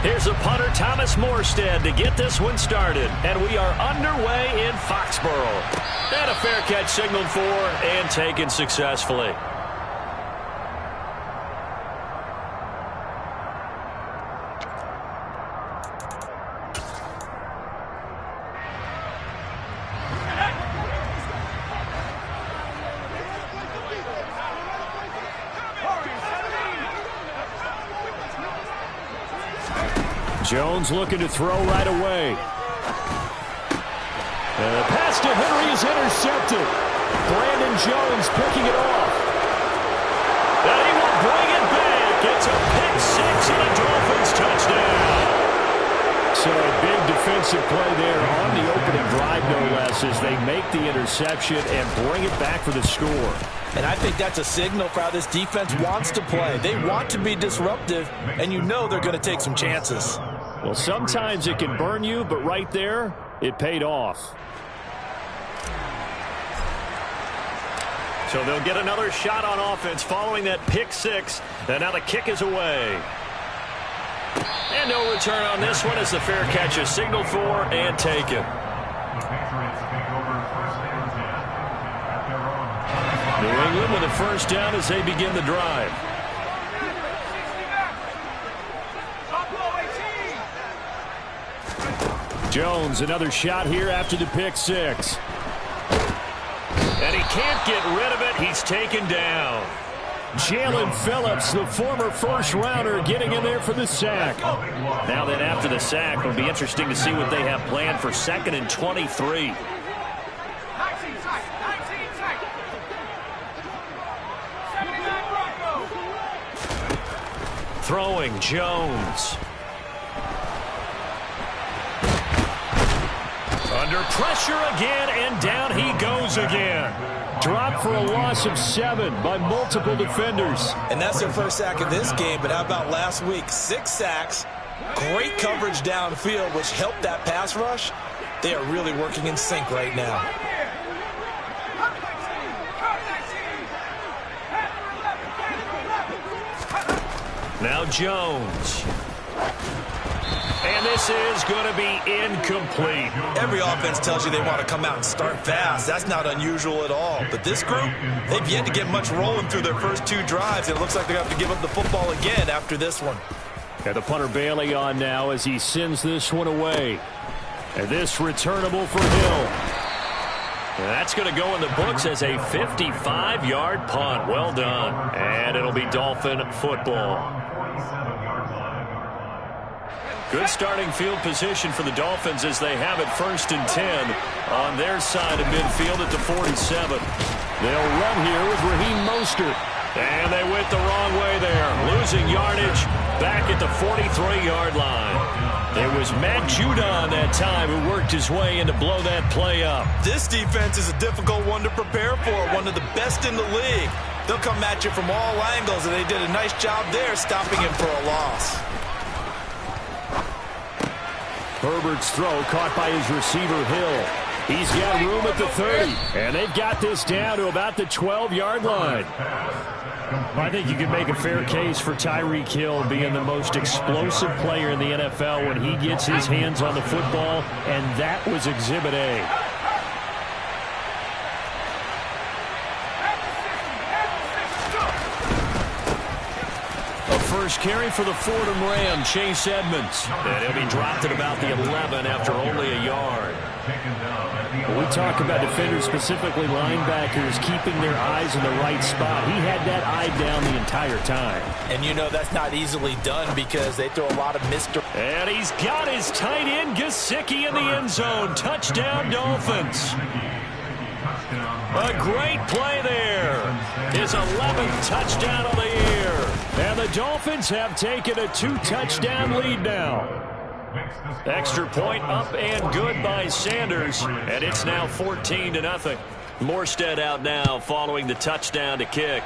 Here's the punter, Thomas Morstead, to get this one started. And we are underway in Foxborough. And a fair catch signaled for and taken successfully. Jones looking to throw right away. And the pass to Henry is intercepted. Brandon Jones picking it off. And he will bring it back. It's a pick six and a Dolphins touchdown. So a big defensive play there on the opening drive, no less, as they make the interception and bring it back for the score. And I think that's a signal for how this defense wants to play. They want to be disruptive, and you know they're going to take some chances. Well, sometimes it can burn you, but right there, it paid off. So they'll get another shot on offense following that pick six. And now the kick is away. And no return on this one as the fair catch is signaled for and taken. New England with a first down as they begin the drive. Jones, another shot here after the pick six. And he can't get rid of it. He's taken down. Jalen Phillips, the former first-rounder, getting in there for the sack. Now then, after the sack, it'll be interesting to see what they have planned for 2nd and 23. Throwing Jones. Under pressure again, and down he goes again. Dropped for a loss of 7 by multiple defenders. And that's their first sack of this game, but how about last week? 6 sacks, great coverage downfield, which helped that pass rush. They are really working in sync right now. Now Jones. And this is going to be incomplete. Every offense tells you they want to come out and start fast. That's not unusual at all. But this group, they've yet to get much rolling through their first 2 drives. It looks like they're going to have to give up the football again after this one. And the punter Bailey on now as he sends this one away. And this returnable for Hill. And that's going to go in the books as a 55-yard punt. Well done. And it'll be Dolphin football. Good starting field position for the Dolphins as they have it 1st and 10 on their side of midfield at the 47. They'll run here with Raheem Mostert. And they went the wrong way there. Losing yardage back at the 43-yard line. It was Matt Judon that time who worked his way in to blow that play up. This defense is a difficult one to prepare for, one of the best in the league. They'll come at you from all angles, and they did a nice job there stopping him for a loss. Herbert's throw caught by his receiver, Hill. He's got room at the 30, and they've got this down to about the 12-yard line. I think you can make a fair case for Tyreek Hill being the most explosive player in the NFL when he gets his hands on the football, and that was Exhibit A. First carry for the Fordham Ram, Chase Edmonds. And he'll be dropped at about the 11 after only a yard. When we talk about defenders, specifically linebackers, keeping their eyes in the right spot, he had that eye down the entire time. And you know that's not easily done because they throw a lot of mystery. And he's got his tight end, Gesicki, in the end zone. Touchdown, Dolphins. A great play there. His 11th touchdown of the year. And the Dolphins have taken a 2-touchdown lead now. Extra point up and good by Sanders. And it's now 14-0. Morstead out now following the touchdown to kick.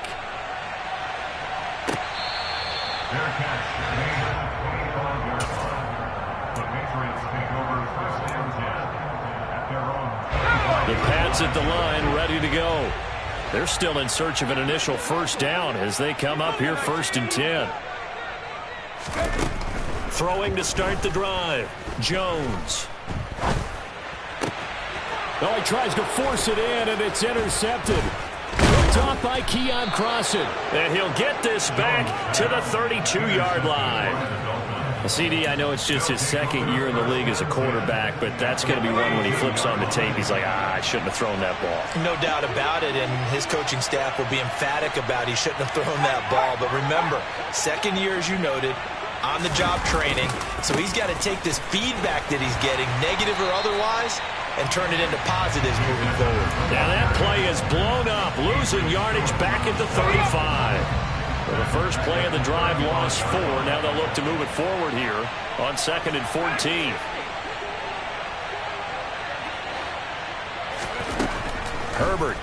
The Pats at the line, ready to go. They're still in search of an initial first down as they come up here 1st and 10. Throwing to start the drive, Jones. Oh, he tries to force it in, and it's intercepted. Picked off by Keon Crossen. And he'll get this back to the 32-yard line. CD, I know it's just his second year in the league as a quarterback, but that's going to be one when he flips on the tape. He's like, I shouldn't have thrown that ball. No doubt about it, and his coaching staff will be emphatic about he shouldn't have thrown that ball. But remember, second year, as you noted, on-the-job training, so he's got to take this feedback that he's getting, negative or otherwise, and turn it into positives moving forward. Now that play is blown up, losing yardage back at the 35. Well, the first play of the drive lost 4. Now they'll look to move it forward here on 2nd and 14. Herbert.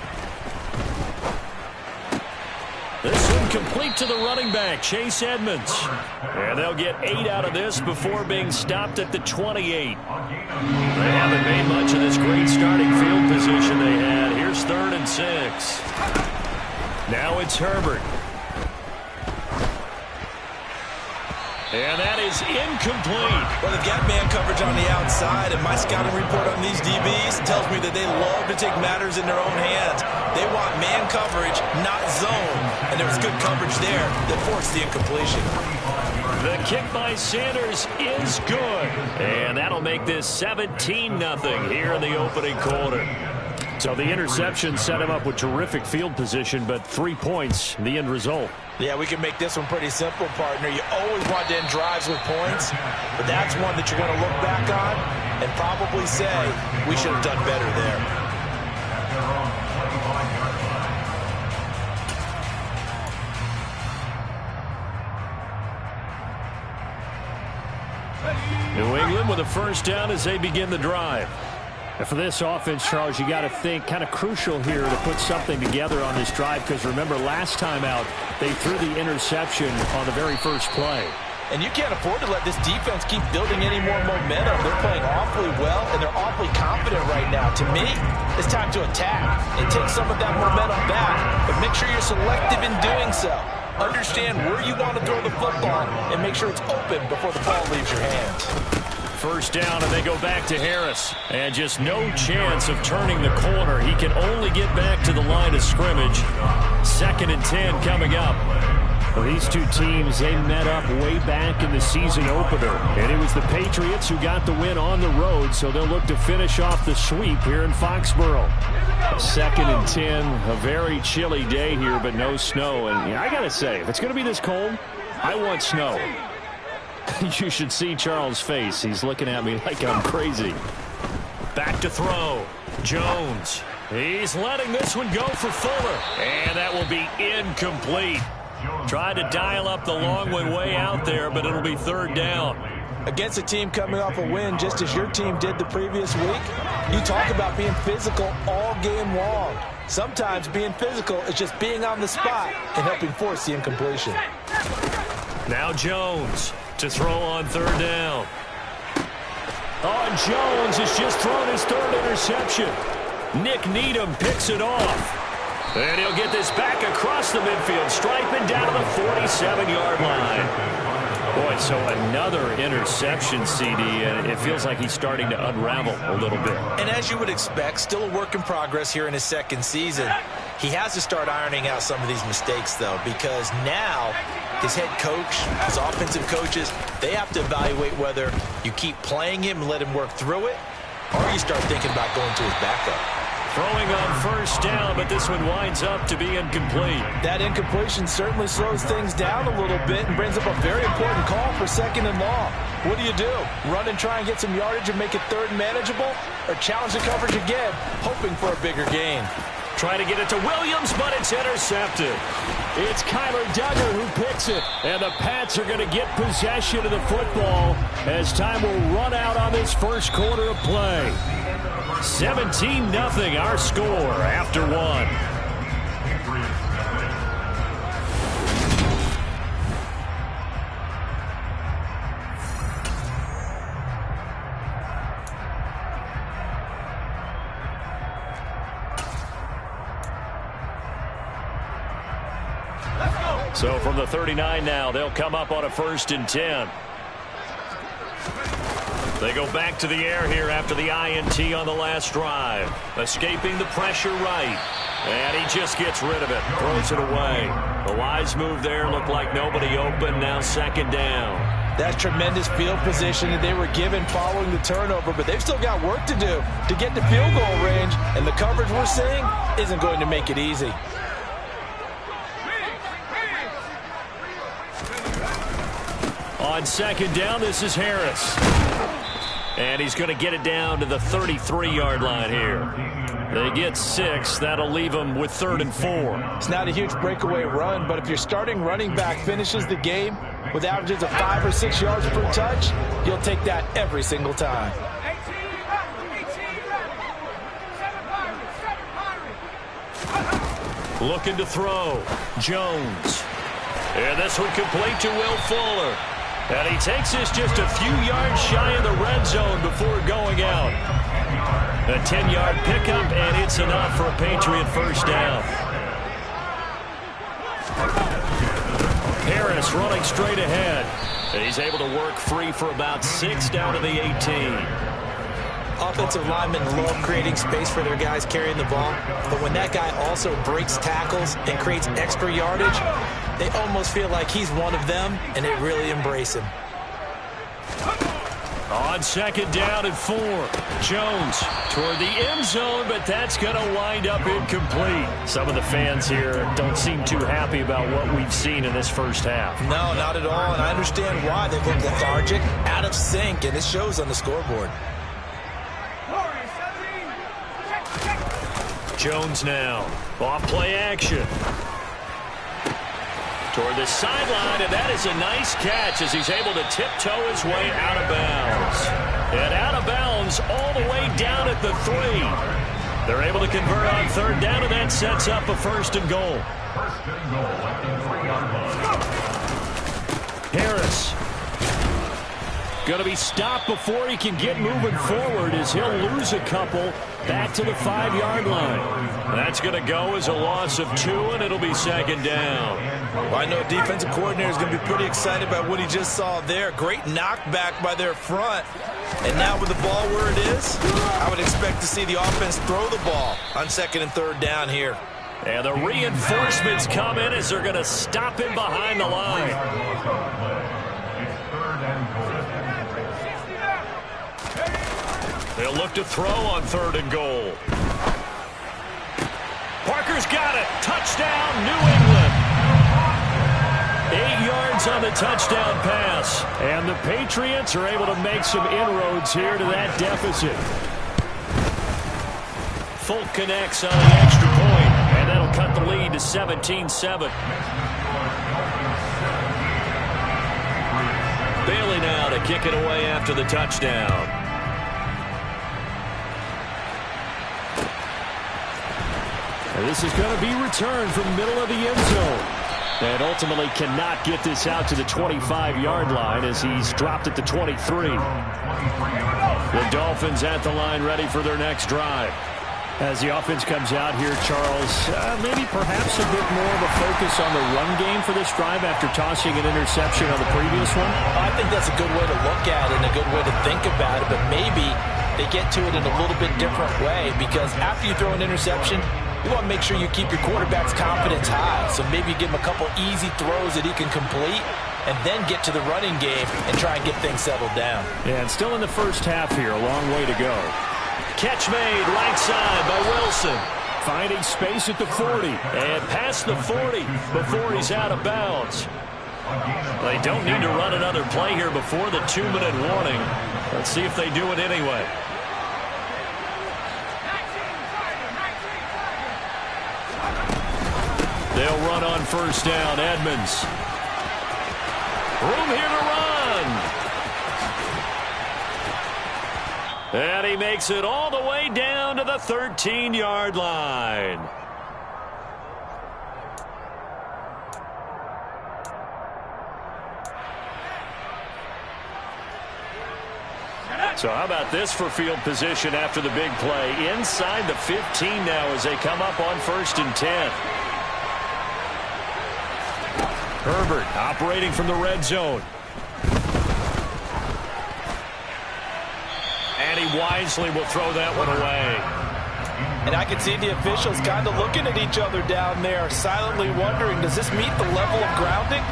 This one complete to the running back, Chase Edmonds. And they'll get 8 out of this before being stopped at the 28. They haven't made much of this great starting field position they had. Here's 3rd and 6. Now it's Herbert. And that is incomplete. Well, they've got man coverage on the outside, and my scouting report on these DBs tells me that they love to take matters in their own hands. They want man coverage, not zone. And there was good coverage there that forced the incompletion. The kick by Sanders is good. And that'll make this 17-0 here in the opening quarter. So the interception set him up with terrific field position, but 3 points, the end result. Yeah, we can make this one pretty simple, partner. You always want to end drives with points, but that's one that you're going to look back on and probably say, we should have done better there. New England with a first down as they begin the drive. And for this offense, Charles, you got to think kind of crucial here to put something together on this drive, because remember last time out they threw the interception on the very first play. And you can't afford to let this defense keep building any more momentum. They're playing awfully well, and they're awfully confident right now. To me, it's time to attack and take some of that momentum back, but make sure you're selective in doing so. Understand where you want to throw the football and make sure it's open before the ball leaves your hands. First down, and they go back to Harris. And just no chance of turning the corner. He can only get back to the line of scrimmage. 2nd and 10 coming up. Well, these two teams, they met up way back in the season opener. And it was the Patriots who got the win on the road, so they'll look to finish off the sweep here in Foxborough. 2nd and 10, a very chilly day here, but no snow. And I got to say, if it's going to be this cold, I want snow. You should see Charles' face. He's looking at me like I'm crazy. Back to throw. Jones. He's letting this one go for Fuller. And that will be incomplete. Tried to dial up the long one way out there, but it'll be 3rd down. Against a team coming off a win, just as your team did the previous week, you talk about being physical all game long. Sometimes being physical is just being on the spot and helping force the incompletion. Now Jones to throw on 3rd down. Oh, and Jones has just thrown his 3rd interception. Nick Needham picks it off. And he'll get this back across the midfield stripe and down to the 47-yard line. Boy, so another interception, CD, and it feels like he's starting to unravel a little bit. And as you would expect, still a work in progress here in his 2nd season. He has to start ironing out some of these mistakes, though, because now his head coach, his offensive coaches, they have to evaluate whether you keep playing him and let him work through it, or you start thinking about going to his backup. Throwing on 1st down, but this one winds up to be incomplete. That incompletion certainly slows things down a little bit and brings up a very important call for 2nd and long. What do? Run and try and get some yardage and make it 3rd manageable? Or challenge the coverage again, hoping for a bigger gain? Trying to get it to Williams, but it's intercepted. It's Kyler Duggar who picks it. And the Pats are going to get possession of the football as time will run out on this first quarter of play. 17-0 our score after 1. So from the 39 now, they'll come up on a 1st and 10. They go back to the air here after the INT on the last drive. Escaping the pressure right. And he just gets rid of it. Throws it away. The wise move there. Looked like nobody open. Now second down. That's tremendous field position that they were given following the turnover, but they've still got work to do to get to field goal range, and the coverage we're seeing isn't going to make it easy. On second down, this is Harris. And he's going to get it down to the 33-yard line here. They get 6. That'll leave them with 3rd and 4. It's not a huge breakaway run, but if your starting running back finishes the game with averages of 5 or 6 yards per touch, you'll take that every single time. Looking to throw. Jones. And this one complete to Will Fuller. And he takes this just a few yards shy of the red zone before going out. A 10-yard pickup, and it's enough for a Patriot first down. Harris running straight ahead. He's able to work free for about 6 down to the 18. Offensive linemen love creating space for their guys carrying the ball, but when that guy also breaks tackles and creates extra yardage, they almost feel like he's one of them, and they really embrace him. On second down and 4, Jones toward the end zone, but that's going to wind up incomplete. Some of the fans here don't seem too happy about what we've seen in this first half. No, not at all, and I understand why. They look lethargic, out of sync, and it shows on the scoreboard. Jones now, off play action. Toward the sideline, and that is a nice catch as he's able to tiptoe his way out of bounds. And out of bounds all the way down at the 3. They're able to convert on third down, and that sets up a 1st and goal. Harris. Going to be stopped before he can get moving forward as he'll lose a couple back to the 5-yard line. That's going to go as a loss of 2, and it'll be second down. Well, I know a defensive coordinator is going to be pretty excited about what he just saw there. Great knockback by their front. And now with the ball where it is, I would expect to see the offense throw the ball on 2nd and 3rd down here. And the reinforcements come in as they're going to stop him behind the line. They'll look to throw on 3rd and goal. Parker's got it. Touchdown, New England. 8 yards on the touchdown pass. And the Patriots are able to make some inroads here to that deficit. Folk connects on the extra point, and that'll cut the lead to 17-7. Bailey now to kick it away after the touchdown. And this is going to be returned from the middle of the end zone. And ultimately cannot get this out to the 25-yard line as he's dropped at the 23. The Dolphins at the line ready for their next drive. As the offense comes out here, Charles, maybe perhaps a bit more of a focus on the run game for this drive after tossing an interception on the previous one? I think that's a good way to look at it and a good way to think about it, but maybe they get to it in a little bit different way because after you throw an interception, you want to make sure you keep your quarterback's confidence high. So maybe give him a couple easy throws that he can complete and then get to the running game and try and get things settled down. Yeah, and still in the first half here, a long way to go. Catch made right side by Wilson. Finding space at the 40 and past the 40 before he's out of bounds. They don't need to run another play here before the 2-minute warning. Let's see if they do it anyway. They'll run on first down. Edmonds. Room here to run. And he makes it all the way down to the 13-yard line. So how about this for field position after the big play? Inside the 15 now as they come up on 1st and 10. Herbert operating from the red zone. wisely will throw that one away. And I can see the officials kind of looking at each other down there, silently wondering, does this meet the level of grounding?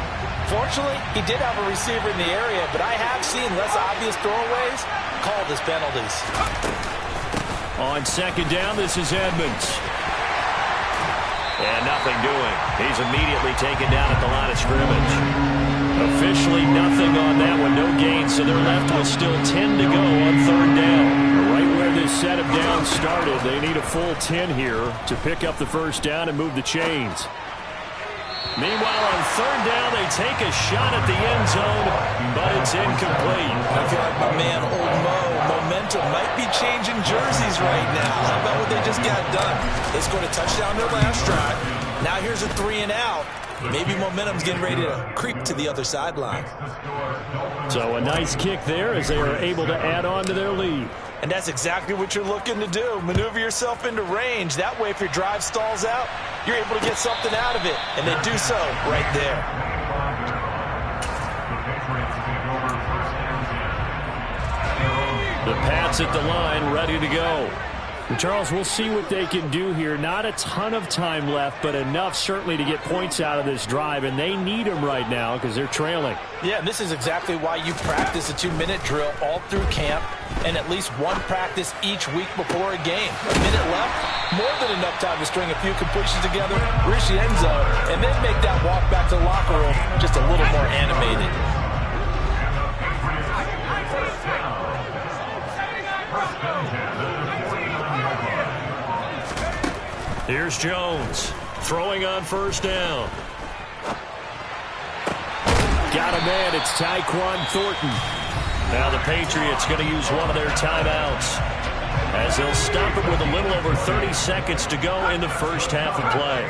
Fortunately, he did have a receiver in the area, but I have seen less obvious throwaways called as penalties. On second down, this is Edmonds. And nothing doing. He's immediately taken down at the line of scrimmage. Officially nothing on that one, no gain, so they're left with still 10 to go on third down. Right where this set of downs started, they need a full 10 here to pick up the first down and move the chains. Meanwhile, on third down, they take a shot at the end zone, but it's incomplete. I feel like my man, Old Mo, momentum might be changing jerseys right now. How about what they just got done? They scored a touchdown their last drive. Now here's a 3 and out. Maybe momentum's getting ready to creep to the other sideline. So a nice kick there as they are able to add on to their lead. And that's exactly what you're looking to do. Maneuver yourself into range. That way, if your drive stalls out, you're able to get something out of it. And they do so right there. The Pats at the line, ready to go. And Charles, we'll see what they can do here. Not a ton of time left, but enough certainly to get points out of this drive, and they need them right now because they're trailing. Yeah, and this is exactly why you practice a 2-minute drill all through camp and at least one practice each week before a game. A minute left, more than enough time to string a few completions together, reach the end zone, and then make that walk back to the locker room just a little more animated. Here's Jones, throwing on first down. Got a man, it's Tyquan Thornton. Now the Patriots going to use one of their timeouts as they'll stop it with a little over 30 seconds to go in the first half of play.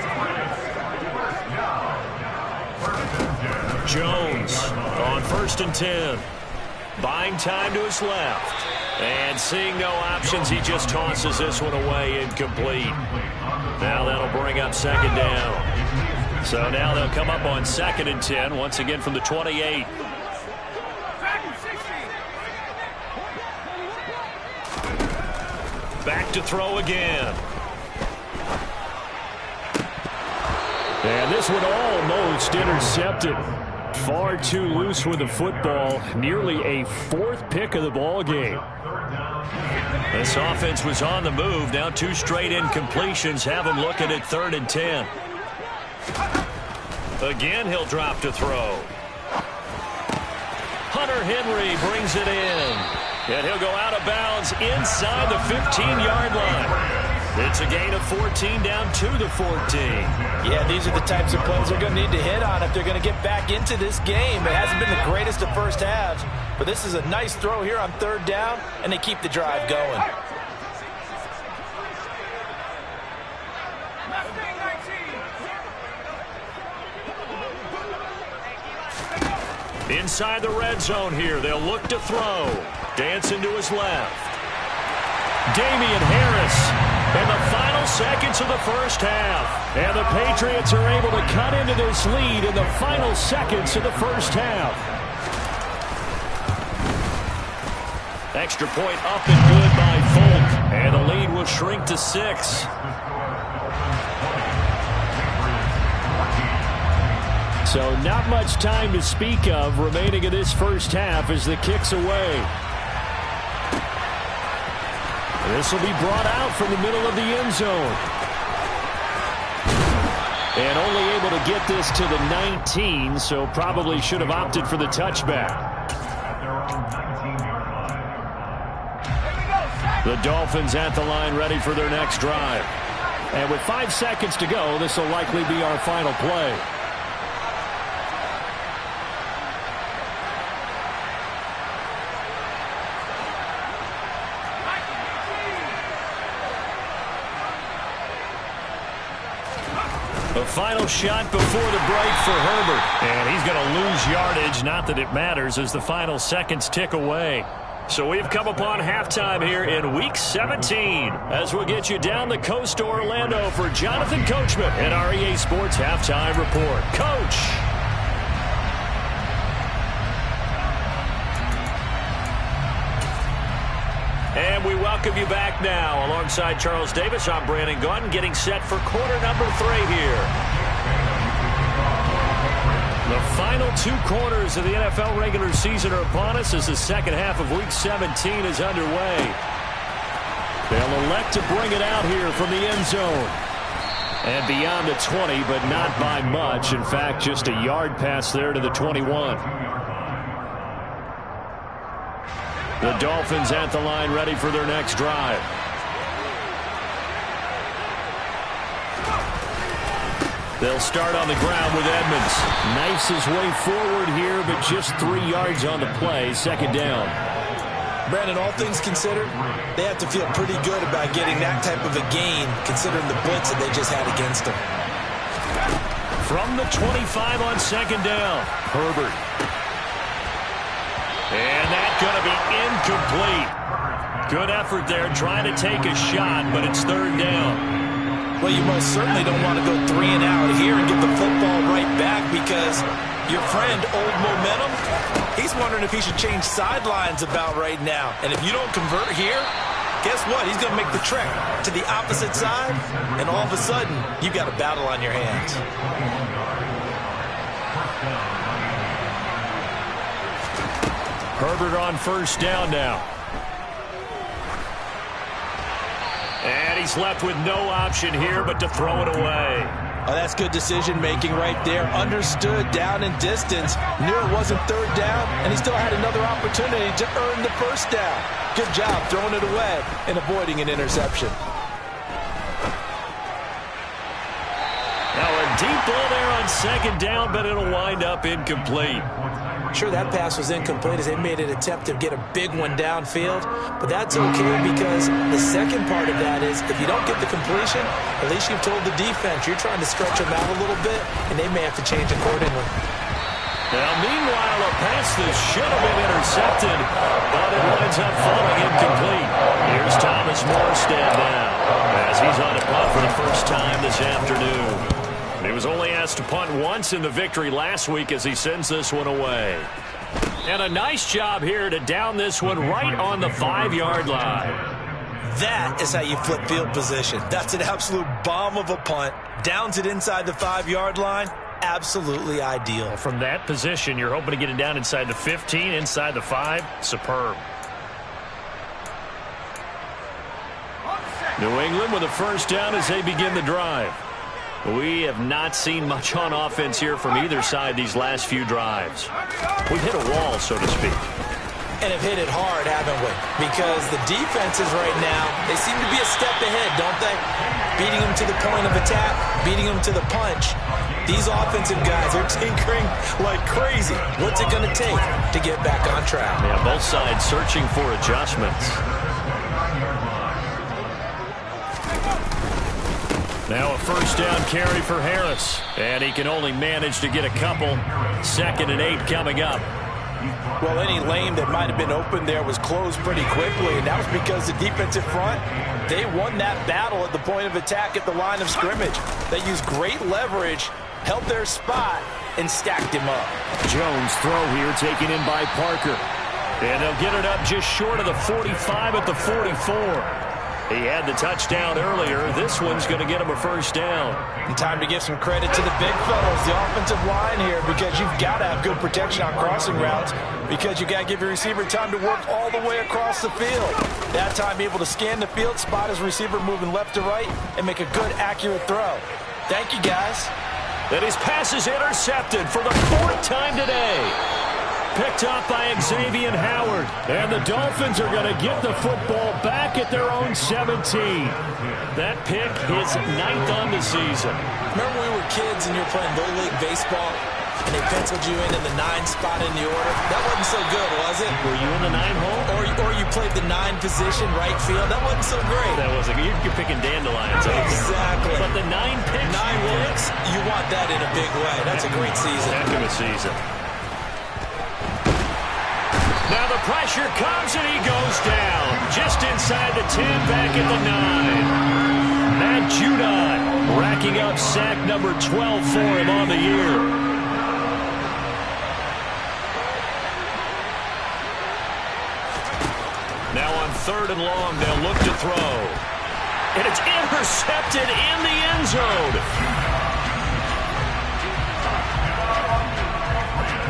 Jones on 1st and 10. Buying time to his left. And seeing no options, he just tosses this one away, incomplete. Now that'll bring up second down. So now they'll come up on 2nd and 10, once again from the 28. Back to throw again. And this one almost intercepted. Far too loose with the football. Nearly a 4th pick of the ball game. This offense was on the move. Now 2 straight incompletions have him looking at 3rd and 10. Again, he'll drop to throw. Hunter Henry brings it in. And he'll go out of bounds inside the 15-yard line. It's a gain of 14 down to the 14. Yeah, these are the types of plays they're going to need to hit on if they're going to get back into this game. It hasn't been the greatest of first halves, but this is a nice throw here on 3rd down, and they keep the drive going. Inside the red zone here, they'll look to throw. Dancing to his left. Damian Harris. In the final seconds of the first half. And the Patriots are able to cut into this lead in the final seconds of the first half. Extra point up and good by Folk. And the lead will shrink to 6. So not much time to speak of remaining in this first half as the kick's away. This will be brought out from the middle of the end zone. And only able to get this to the 19, so probably should have opted for the touchback. The Dolphins at the line ready for their next drive. And with 5 seconds to go, this will likely be our final play. The final shot before the break for Herbert. And he's going to lose yardage. Not that it matters as the final seconds tick away. So we've come upon halftime here in Week 17 as we'll get you down the coast to Orlando for Jonathan Coachman in our EA Sports Halftime Report. Coach. And And we welcome you back now. Alongside Charles Davis, I'm Brandon Gaudin, getting set for quarter number 3 here. The final 2 quarters of the NFL regular season are upon us as the second half of Week 17 is underway. They'll elect to bring it out here from the end zone. And beyond the 20, but not by much. In fact, just a yard pass there to the 21. The Dolphins at the line, ready for their next drive. They'll start on the ground with Edmonds. Knifes his way forward here, but just 3 yards on the play. Second down. Brandon, all things considered, they have to feel pretty good about getting that type of a gain, considering the blitz that they just had against them. From the 25 on second down, Herbert. And that's going to be incomplete. Good effort there, trying to take a shot, but it's third down. Well, you most certainly don't want to go 3 and out here and get the football right back because your friend, Old Momentum, he's wondering if he should change sidelines about right now. And if you don't convert here, guess what? He's going to make the trek to the opposite side, and all of a sudden, you've got a battle on your hands. Herbert on first down now. And he's left with no option here but to throw it away. Oh, that's good decision-making right there. Understood down and distance. Knew it wasn't third down, and he still had another opportunity to earn the first down. Good job throwing it away and avoiding an interception. Now a deep ball there on second down, but it'll wind up incomplete. Sure, that pass was incomplete as they made an attempt to get a big one downfield, but that's okay because the second part of that is if you don't get the completion, at least you've told the defense you're trying to stretch them out a little bit, and they may have to change accordingly. Now, meanwhile, a pass that should have been intercepted, but it winds up falling incomplete. Here's Thomas Morstead now as he's on a punt for the first time this afternoon. He was only asked to punt once in the victory last week as he sends this one away. And a nice job here to down this one right on the 5-yard line. That is how you flip field position. That's an absolute bomb of a punt. Downs it inside the 5-yard line. Absolutely ideal. From that position, you're hoping to get it down inside the 15, inside the 5. Superb. New England with a first down as they begin the drive. We have not seen much on offense here from either side these last few drives. We've hit a wall, so to speak. And have hit it hard, haven't we? Because the defenses right now, they seem to be a step ahead, don't they? Beating them to the point of attack, beating them to the punch. These offensive guys are tinkering like crazy. What's it going to take to get back on track? Yeah, both sides searching for adjustments. Now a first down carry for Harris. And he can only manage to get a couple. 2nd and 8 coming up. Well, any lane that might have been open there was closed pretty quickly, and that was because the defensive front, they won that battle at the point of attack at the line of scrimmage. They used great leverage, held their spot, and stacked him up. Jones throw here taken in by Parker. And they'll get it up just short of the 45 at the 44. He had the touchdown earlier. This one's going to get him a first down. And time to give some credit to the big fellas, the offensive line here, because you've got to have good protection on crossing routes because you've got to give your receiver time to work all the way across the field. That time able to scan the field, spot his receiver moving left to right, and make a good, accurate throw. Thank you, guys. And his pass is intercepted for the 4th time today. Picked up by Xavier Howard. And the Dolphins are going to get the football back at their own 17. That pick is 9th on the season. Remember when we were kids and you were playing Little League Baseball and they penciled you in the 9 spot in the order? That wasn't so good, was it? Were you in the 9 hole? Or you played the 9 position, right field? That wasn't so great. That wasn't good. You're picking dandelions. Exactly. But the 9 picks. 9 picks, you want that in a big way. That's a great season. Heck of a season. Now the pressure comes and he goes down. Just inside the 10, back at the 9. Matt Judon racking up sack number 12 for him on the year. Now on 3rd and long, they'll look to throw. And it's intercepted in the end zone.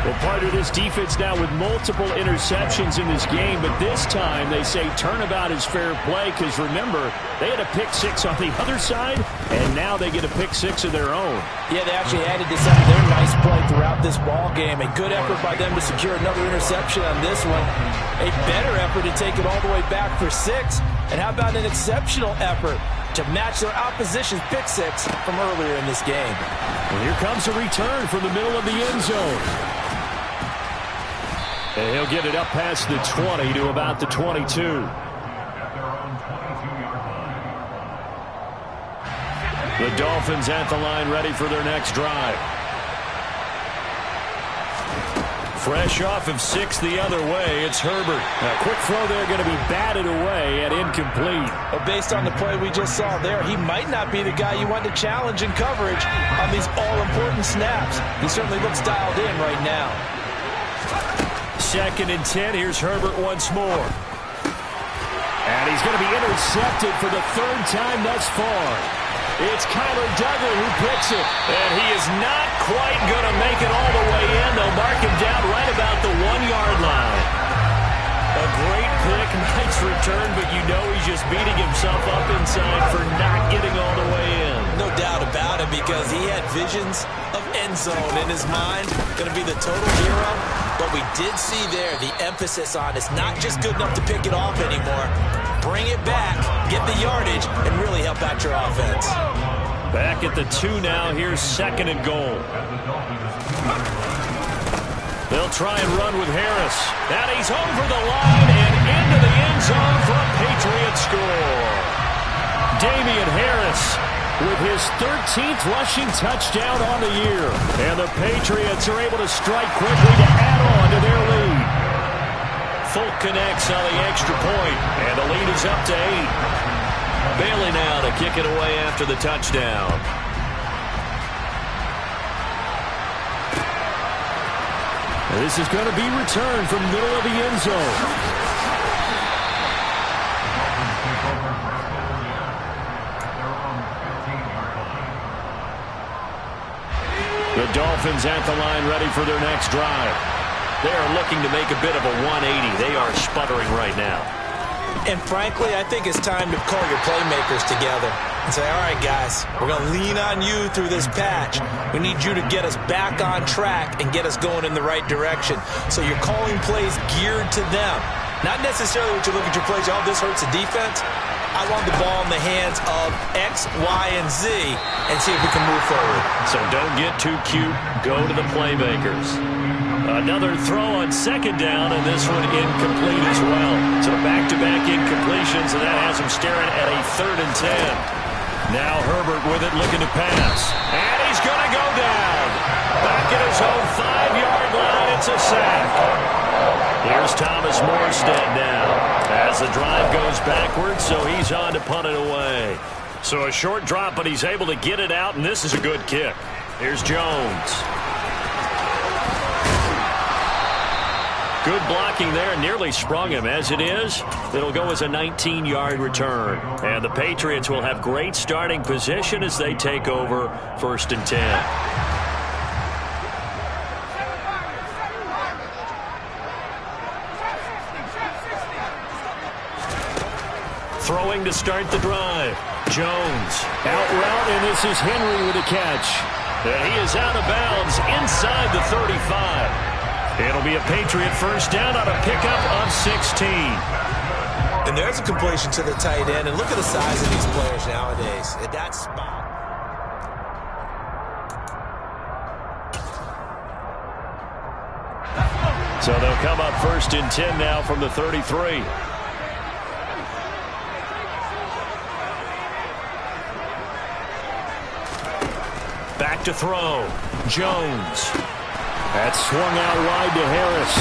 Well, part of this defense now with multiple interceptions in this game, but this time they say turnabout is fair play because, remember, they had a pick-6 on the other side, and now they get a pick-6 of their own. Yeah, they actually added this up to their nice play throughout this ball game. A good effort by them to secure another interception on this one. A better effort to take it all the way back for 6. And how about an exceptional effort to match their opposition's pick-6 from earlier in this game? Well, here comes a return from the middle of the end zone. And he'll get it up past the 20 to about the 22. The Dolphins at the line ready for their next drive. Fresh off of 6 the other way, it's Herbert. A quick throw there going to be batted away and incomplete. But based on the play we just saw there, he might not be the guy you want to challenge in coverage on these all-important snaps. He certainly looks dialed in right now. 2nd and 10. Here's Herbert once more. And he's going to be intercepted for the 3rd time thus far. It's Kyler Duggar who picks it. And he is not quite going to make it all the way in. They'll mark him down right about the 1-yard line. A great pick, nice return, but you know he's just beating himself up inside for not getting all the way in. No doubt about it, because he had visions of end zone in his mind. Going to be the total hero. But we did see there the emphasis on it's not just good enough to pick it off anymore. Bring it back, get the yardage, and really help out your offense. Back at the 2 now. Here's 2nd and goal. They'll try and run with Harris. And he's over the line and into the end zone for a Patriot score. Damian Harris with his 13th rushing touchdown on the year. And the Patriots are able to strike quickly to add on to their lead. Folk connects on the extra point, and the lead is up to 8. Bailey now to kick it away after the touchdown. And this is going to be returned from middle of the end zone. The Dolphins at the line ready for their next drive. They are looking to make a bit of a 180. They are sputtering right now. And frankly, I think it's time to call your playmakers together and say, all right, guys, we're going to lean on you through this patch. We need you to get us back on track and get us going in the right direction. So you're calling plays geared to them. Not necessarily what you look at your plays, oh, this hurts the defense. I want the ball in the hands of X, Y, and Z and see if we can move forward. So don't get too cute. Go to the playmakers. Another throw on 2nd down, and this one incomplete as well. So back-to-back incompletions, and that has him staring at a 3rd and 10. Now Herbert with it, looking to pass. And he's going to go down. Back at his own 5-yard line, it's a sack. Here's Thomas Morstead now as the drive goes backwards, so he's on to punt it away. So a short drop, but he's able to get it out, and this is a good kick. Here's Jones. Good blocking there, nearly sprung him. As it is, it'll go as a 19-yard return. And the Patriots will have great starting position as they take over 1st and 10. Throwing to start the drive. Jones out route, and this is Henry with a catch. And he is out of bounds inside the 35. It'll be a Patriot 1st down on a pickup of 16. And there's a completion to the tight end. And look at the size of these players nowadays. At that spot. So they'll come up 1st and 10 now from the 33. Back to throw. Jones. That's swung out wide to Harris.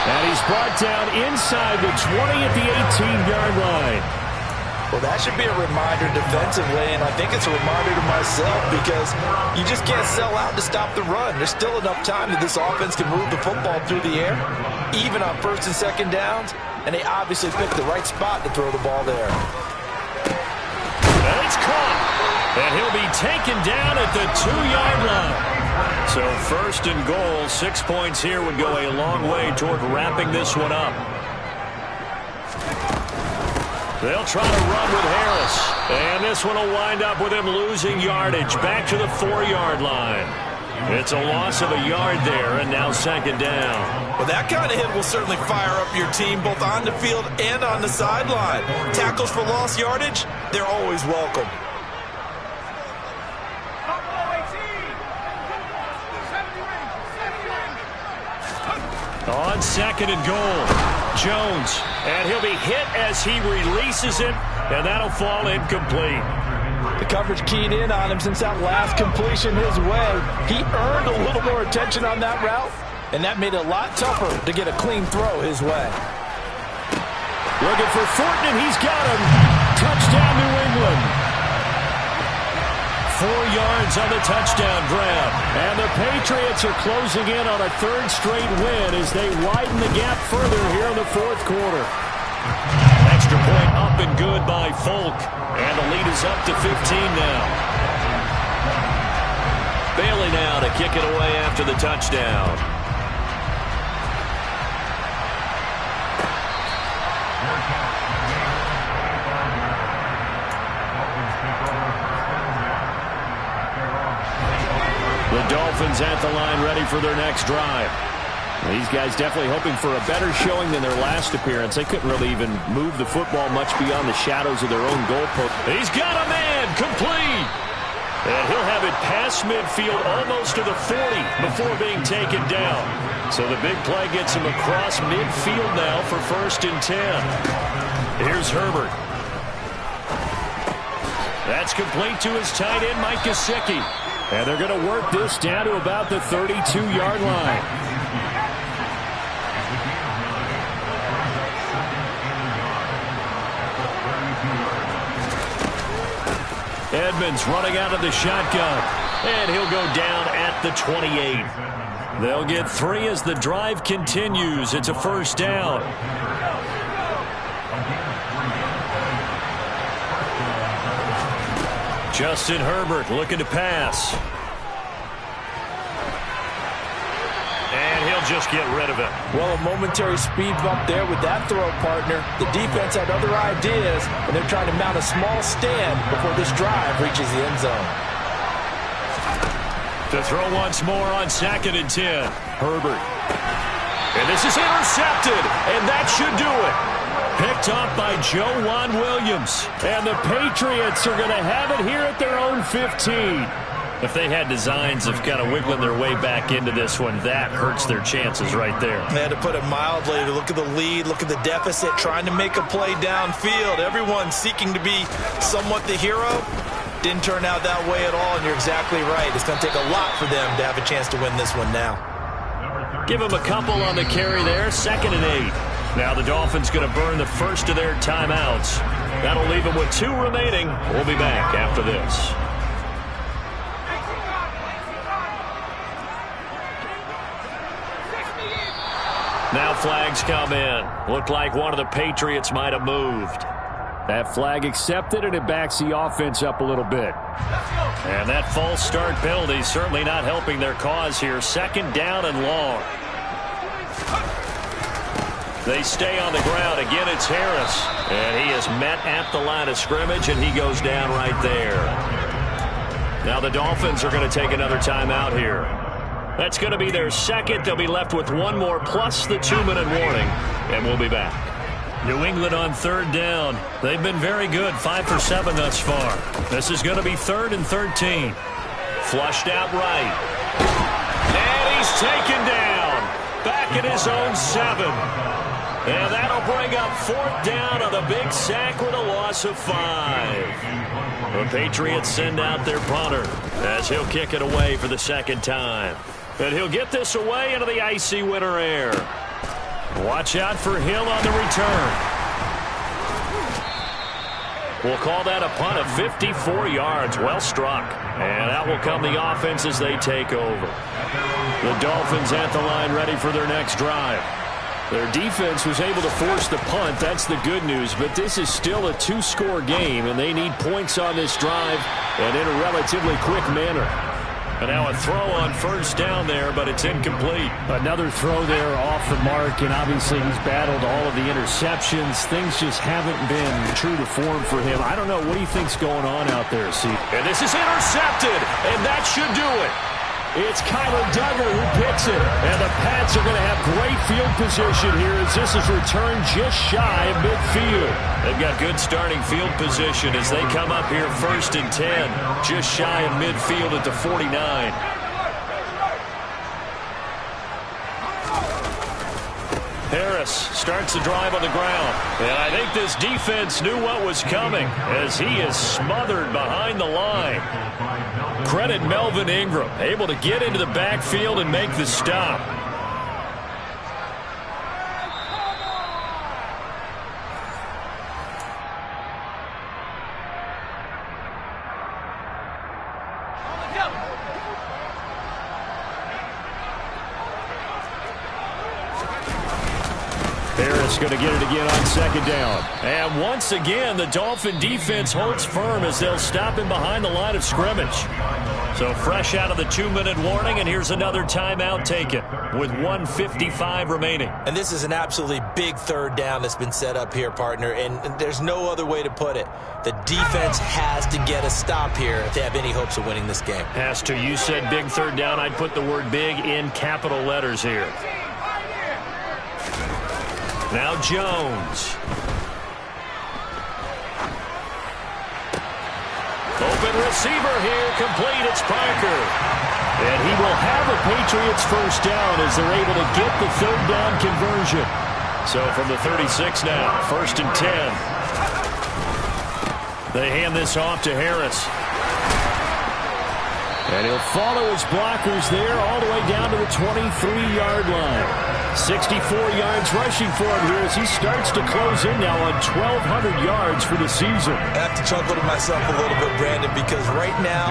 And he's brought down inside the 20 at the 18-yard line. Well, that should be a reminder defensively, and I think it's a reminder to myself because you just can't sell out to stop the run. There's still enough time that this offense can move the football through the air, even on 1st and 2nd downs. and they obviously picked the right spot to throw the ball there. And it's caught. And he'll be taken down at the 2-yard line. So 1st and goal, 6 points here would go a long way toward wrapping this one up. They'll try to run with Harris. And this one will wind up with him losing yardage back to the 4-yard line. It's a loss of a yard there, and now 2nd down. Well, that kind of hit will certainly fire up your team both on the field and on the sideline. Tackles for lost yardage, they're always welcome. On 2nd and goal, Jones, and he'll be hit as he releases it, and that'll fall incomplete. The coverage keyed in on him since that last completion his way. He earned a little more attention on that route, and that made it a lot tougher to get a clean throw his way. Looking for Thornton, and he's got him. Touchdown, New England. 4 yards on the touchdown grab. And the Patriots are closing in on a 3rd straight win as they widen the gap further here in the 4th quarter. Extra point up and good by Folk. And the lead is up to 15 now. Bailey now to kick it away after the touchdown. The Dolphins at the line ready for their next drive. These guys definitely hoping for a better showing than their last appearance. They couldn't really even move the football much beyond the shadows of their own goalpost. He's got a man, complete. And he'll have it past midfield almost to the 40 before being taken down. So the big play gets him across midfield now for 1st and 10. Here's Herbert. That's complete to his tight end, Mike Gesicki. And they're going to work this down to about the 32-yard line. Edmonds running out of the shotgun. And he'll go down at the 28. They'll get 3 as the drive continues. It's a 1st down. Justin Herbert looking to pass. And he'll just get rid of it. Well, a momentary speed bump there with that throw, partner. The defense had other ideas, and they're trying to mount a small stand before this drive reaches the end zone. To throw once more on 2nd and 10. Herbert. And this is intercepted, and that should do it. Picked off by Joejuan Williams. And the Patriots are going to have it here at their own 15. If they had designs of kind of wiggling their way back into this one, that hurts their chances right there. They had to put it mildly. Look at the lead, look at the deficit, trying to make a play downfield. Everyone seeking to be somewhat the hero. Didn't turn out that way at all, and you're exactly right. It's going to take a lot for them to have a chance to win this one now. Give them a couple on the carry there, 2nd and 8. Now the Dolphins going to burn the first of their timeouts. That'll leave them with 2 remaining. We'll be back after this. Now flags come in. Looked like one of the Patriots might have moved. That flag accepted, and it backs the offense up a little bit. And that false start penalty certainly not helping their cause here. 2nd down and long. They stay on the ground. Again, it's Harris. And he is met at the line of scrimmage, and he goes down right there. Now the Dolphins are going to take another timeout here. That's going to be their 2nd. They'll be left with 1 more plus the 2-minute warning, and we'll be back. New England on 3rd down. They've been very good, 5 for 7 thus far. This is going to be 3rd and 13. Flushed out right. And he's taken down. Back at his own 7. And that'll bring up 4th down on the big sack with a loss of 5. The Patriots send out their punter as he'll kick it away for the 2nd time. And he'll get this away into the icy winter air. Watch out for Hill on the return. We'll call that a punt of 54 yards. Well struck. And out will come the offense as they take over. The Dolphins at the line ready for their next drive. Their defense was able to force the punt. That's the good news. But this is still a two-score game, and they need points on this drive and in a relatively quick manner. And now a throw on first down there, but it's incomplete. Another throw there off the mark, and obviously he's battled all of the interceptions. Things just haven't been true to form for him. I don't know. What do you think's going on out there, Steve? And this is intercepted, and that should do it. It's Kyler Duggar who picks it. And the Pats are going to have great field position here as this is returned just shy of midfield. They've got good starting field position as they come up here 1st and 10, just shy of midfield at the 49. Harris starts the drive on the ground. And I think this defense knew what was coming as he is smothered behind the line. Credit Melvin Ingram, able to get into the backfield and make the stop. Harris going to get it again on 2nd down. And once again, the Dolphin defense holds firm as they'll stop him behind the line of scrimmage. So fresh out of the 2-minute warning, and here's another timeout taken with 1:55 remaining. And this is an absolutely big 3rd down that's been set up here, partner, and there's no other way to put it. The defense has to get a stop here if they have any hopes of winning this game. Has to. You said big 3rd down. I'd put the word big in capital letters here. Now Jones. Open receiver here, complete. It's Parker. And he will have a Patriots 1st down as they're able to get the 3rd down conversion. So from the 36 now, 1st and 10. They hand this off to Harris. And he'll follow his blockers there all the way down to the 23-yard line. 64 yards rushing for him here as he starts to close in now on 1,200 yards for the season. I have to chuckle to myself a little bit, Brandon, because right now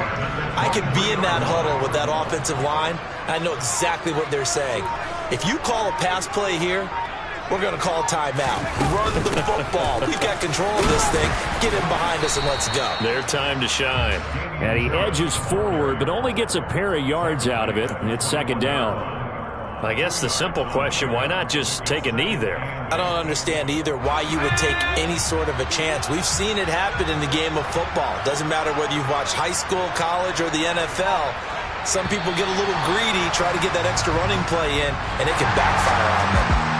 I could be in that huddle with that offensive line. I know exactly what they're saying. If you call a pass play here, we're going to call timeout. Run the football. We've got control of this thing. Get him behind us and let's go. Their time to shine. And he edges forward, but only gets a pair of yards out of it. And it's 2nd down. I guess the simple question, why not just take a knee there? I don't understand either why you would take any sort of a chance. We've seen it happen in the game of football. Doesn't matter whether you've watched high school, college, or the NFL. Some people get a little greedy, try to get that extra running play in, and it can backfire on them.